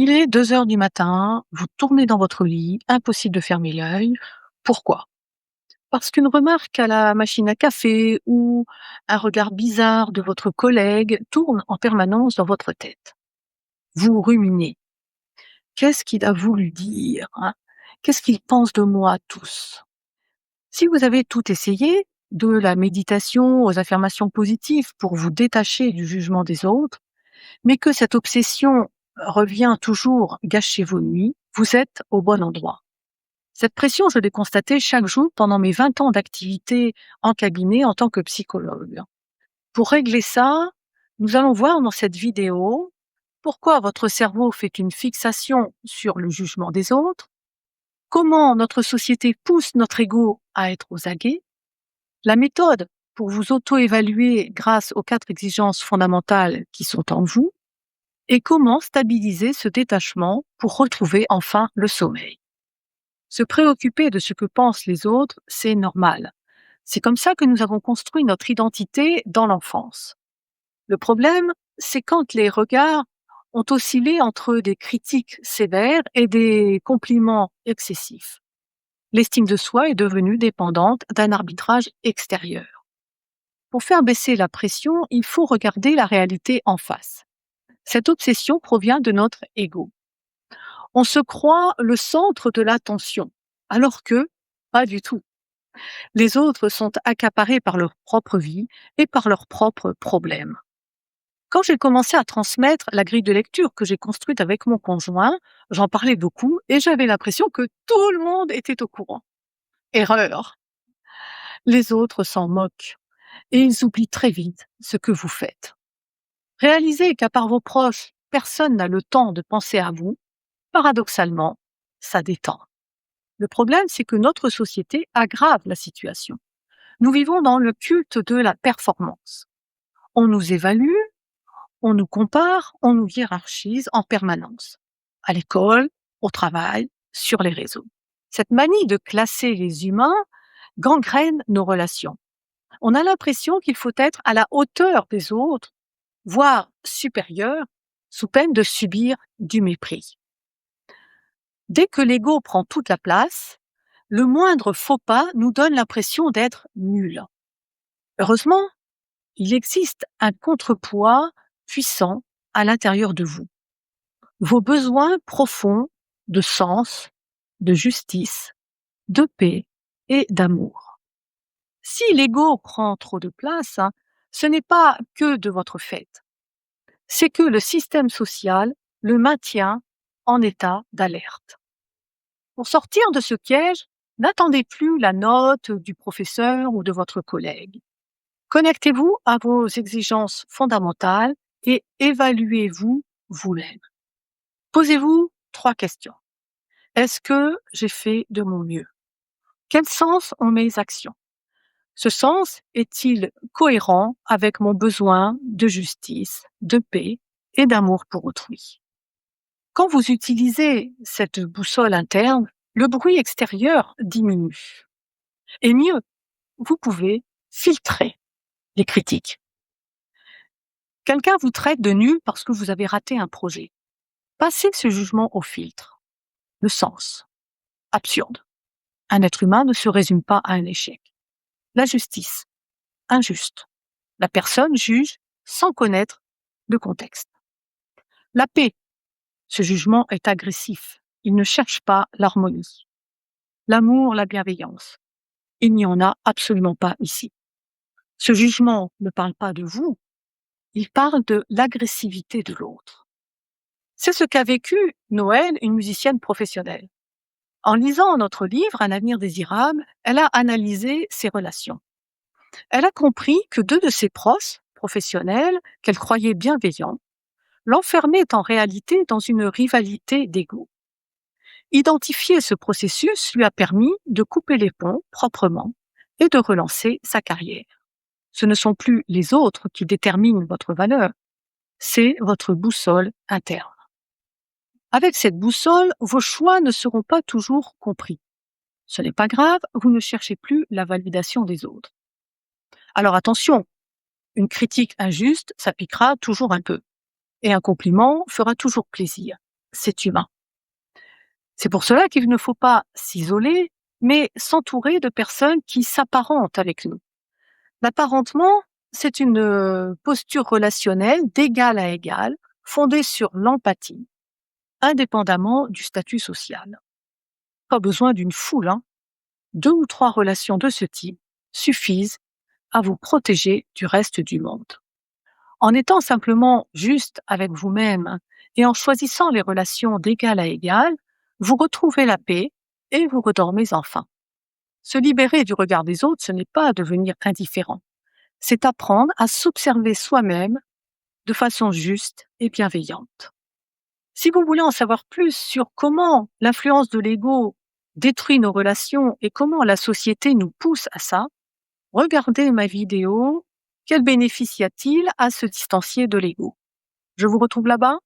Il est 2 heures du matin, vous tournez dans votre lit, impossible de fermer l'œil. Pourquoi? Parce qu'une remarque à la machine à café ou un regard bizarre de votre collègue tourne en permanence dans votre tête. Vous ruminez. Qu'est-ce qu'il a voulu dire, hein? Qu'est-ce qu'il pense de moi tous? Si vous avez tout essayé, de la méditation aux affirmations positives pour vous détacher du jugement des autres, mais que cette obsession revient toujours gâcher vos nuits, vous êtes au bon endroit. Cette pression, je l'ai constatée chaque jour pendant mes 20 ans d'activité en cabinet en tant que psychologue. Pour régler ça, nous allons voir dans cette vidéo pourquoi votre cerveau fait une fixation sur le jugement des autres, comment notre société pousse notre ego à être aux aguets, la méthode pour vous auto-évaluer grâce aux 4 exigences fondamentales qui sont en vous, et comment stabiliser ce détachement pour retrouver enfin le sommeil. Se préoccuper de ce que pensent les autres, c'est normal. C'est comme ça que nous avons construit notre identité dans l'enfance. Le problème, c'est quand les regards ont oscillé entre des critiques sévères et des compliments excessifs. L'estime de soi est devenue dépendante d'un arbitrage extérieur. Pour faire baisser la pression, il faut regarder la réalité en face. Cette obsession provient de notre ego. On se croit le centre de l'attention, alors que pas du tout. Les autres sont accaparés par leur propre vie et par leurs propres problèmes. Quand j'ai commencé à transmettre la grille de lecture que j'ai construite avec mon conjoint, j'en parlais beaucoup et j'avais l'impression que tout le monde était au courant. Erreur. Les autres s'en moquent et ils oublient très vite ce que vous faites. Réalisez qu'à part vos proches, personne n'a le temps de penser à vous. Paradoxalement, ça détend. Le problème, c'est que notre société aggrave la situation. Nous vivons dans le culte de la performance. On nous évalue, on nous compare, on nous hiérarchise en permanence. À l'école, au travail, sur les réseaux. Cette manie de classer les humains gangrène nos relations. On a l'impression qu'il faut être à la hauteur des autres, voire supérieur, sous peine de subir du mépris. Dès que l'ego prend toute la place, le moindre faux pas nous donne l'impression d'être nuls. Heureusement, il existe un contrepoids puissant à l'intérieur de vous. Vos besoins profonds de sens, de justice, de paix et d'amour. Si l'ego prend trop de place, ce n'est pas que de votre fait. C'est que le système social le maintient en état d'alerte. Pour sortir de ce piège, n'attendez plus la note du professeur ou de votre collègue. Connectez-vous à vos exigences fondamentales et évaluez-vous vous-même. Posez-vous 3 questions. Est-ce que j'ai fait de mon mieux? Quel sens ont mes actions? Ce sens est-il cohérent avec mon besoin de justice, de paix et d'amour pour autrui? Quand vous utilisez cette boussole interne, le bruit extérieur diminue. Et mieux, vous pouvez filtrer les critiques. Quelqu'un vous traite de nul parce que vous avez raté un projet. Passez ce jugement au filtre. Le sens. Absurde. Un être humain ne se résume pas à un échec. La justice. Injuste. La personne juge sans connaître le contexte. La paix. Ce jugement est agressif. Il ne cherche pas l'harmonie. L'amour, la bienveillance. Il n'y en a absolument pas ici. Ce jugement ne parle pas de vous, il parle de l'agressivité de l'autre. C'est ce qu'a vécu Noël, une musicienne professionnelle. En lisant notre livre « Un avenir désirable », elle a analysé ses relations. Elle a compris que 2 de ses proches professionnels, qu'elle croyait bienveillants, l'enfermaient en réalité dans une rivalité d'ego. Identifier ce processus lui a permis de couper les ponts proprement et de relancer sa carrière. Ce ne sont plus les autres qui déterminent votre valeur, c'est votre boussole interne. Avec cette boussole, vos choix ne seront pas toujours compris. Ce n'est pas grave, vous ne cherchez plus la validation des autres. Alors attention, une critique injuste, ça piquera toujours un peu. Et un compliment fera toujours plaisir. c'est humain. C'est pour cela qu'il ne faut pas s'isoler, mais s'entourer de personnes qui s'apparentent avec nous. L'apparentement, c'est une posture relationnelle d'égal à égal, fondée sur l'empathie, indépendamment du statut social. Pas besoin d'une foule, hein. 2 ou 3 relations de ce type suffisent à vous protéger du reste du monde. En étant simplement juste avec vous-même, hein, et en choisissant les relations d'égal à égal, vous retrouvez la paix et vous redormez enfin. Se libérer du regard des autres, ce n'est pas devenir indifférent. C'est apprendre à s'observer soi-même de façon juste et bienveillante. Si vous voulez en savoir plus sur comment l'influence de l'ego détruit nos relations et comment la société nous pousse à ça, regardez ma vidéo « Quel bénéfice y a-t-il à se distancier de l'ego ?» Je vous retrouve là-bas.